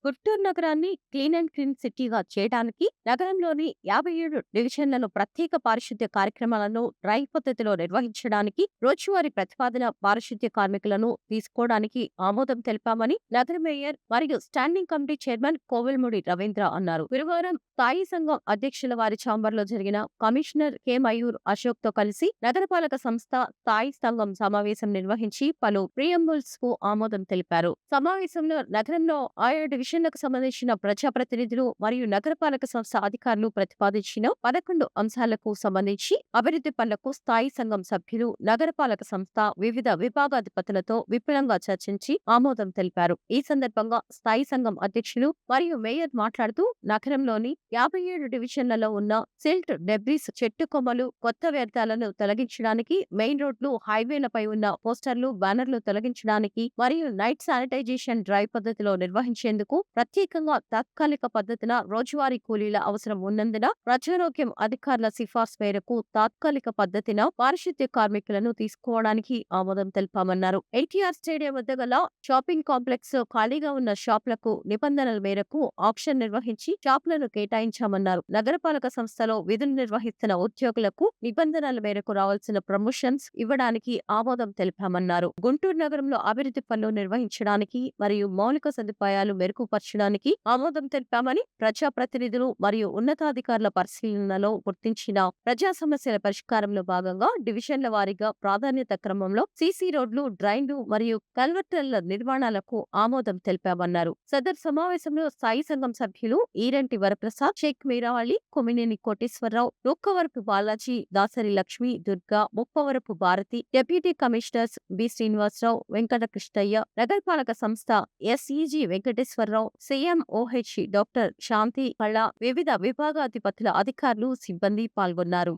గుంటూరు నగరాన్ని clean and clean సిటీగా చేయడానికి నగరంలోని 57 డివిజన్లలో ప్రత్యేక పారిశుద్ధ్య కార్యక్రమాలను డ్రైవ్ పద్ధతిలో నిర్వహించడానికి రోజువారీ ప్రతిపాదన పారిశుద్ధ్య కార్మికులను తీసుకోవడానికి ఆమోదం తెలిపామని నగర మేయర్ మరియు standing committee chairman Kovelamudi Ravindra అన్నారు. గురువారం స్థాయి సంఘం అధ్యక్షుల వారి ఛాంబర్లో జరిగిన కమిషనర్ కె మయూర్ అశోక్ తో కలిసి నగరపాలక సంస్థ స్థాయి సంఘం సమావేశం నిర్వహించి పలు ప్రియంబుల్స్ కు ఆమోదం తెలిపారు. సమావేశంలో నగరంలో ఆయా డివిజన్లకు సంబంధించిన ప్రజాప్రతినిధులు మరియు నగరపాలక సంస్థ అధికారులు ప్రతిపాదించిన 11 అంశాలకు సంబంధించి అభివృద్ధి పనులకు స్థాయి సంఘం సభ్యులు నగరపాలక సంస్థ వివిధ విభాగాధిపతులతో విపులంగా చర్చించి ఆమోదం తెలిపారు. ఈ సందర్భంగా స్థాయి సంఘం అధ్యక్షులు మరియు మేయర్ మాట్లాడుతూ నగరంలోని 57 డివిజన్లలో ఉన్న సిల్ట్, డెబ్రిస్, చెట్టు కొమ్మలు, కొత్త వ్యర్థాలను తొలగించడానికి, మెయిన్ రోడ్లు, హైవేలపై ఉన్న పోస్టర్లు, బ్యానర్లు తొలగించడానికి మరియు నైట్ శానిటైజేషన్ డ్రైవ్ పద్ధతిలో నిర్వహించేందుకు ప్రత్యేకంగా తాత్కాలిక పద్ధతిన రోజువారీ కూలీల అవసరం ఉన్నందున ప్రజారోగ్యం అధికారుల సిఫార్సు మేరకు తాత్కాలిక పద్ధతిన పారిశుద్ధ్య కార్మికులను తీసుకోవడానికి ఆమోదం తెలిపామన్నారు. ఎన్టీఆర్ స్టేడియం వద్ద గల షాపింగ్ కాంప్లెక్స్ ఖాళీగా ఉన్న షాపులకు నిబంధనల మేరకు ఆక్షన్ నిర్వహించి షాపులను కేటాయించామన్నారు. నగరపాలక సంస్థలో విధులు నిర్వహిస్తున్న ఉద్యోగులకు నిబంధనల మేరకు రావాల్సిన ప్రమోషన్స్ ఇవ్వడానికి ఆమోదం తెలిపామన్నారు. గుంటూరు నగరంలో అభివృద్ధి పనులు నిర్వహించడానికి మరియు మౌలిక సదుపాయాలు మెరుగుపరచడానికి ఆమోదం తెలిపామని, ప్రజాప్రతినిధులు మరియు ఉన్నతాధికారుల పరిశీలనలో గుర్తించిన ప్రజా సమస్యల పరిష్కారంలో భాగంగా డివిజన్ల వారీగా ప్రాధాన్యత క్రమంలో సీసీ రోడ్లు, డ్రైన్లు మరియు కల్వర్టర్ల నిర్మాణాలకు ఆమోదం తెలిపామన్నారు. సదర్ సమావేశంలో స్థాయి సంఘం సభ్యులు Eranti Varaprasad, Sheikh Meeravali, Kommineni Koteswararao, Nukkavarapu Balaji, Dasari Lakshmi, Durga, Muppavarapu Bharati, deputy commissioners B Srinivasarao, Venkata Krishnaiah, నగరపాలక సంస్థ SEG Venkateswararao, CMOH doctor Shanti Kala, వివిధ విభాగాధిపతుల అధికారులు, సిబ్బంది పాల్గొన్నారు.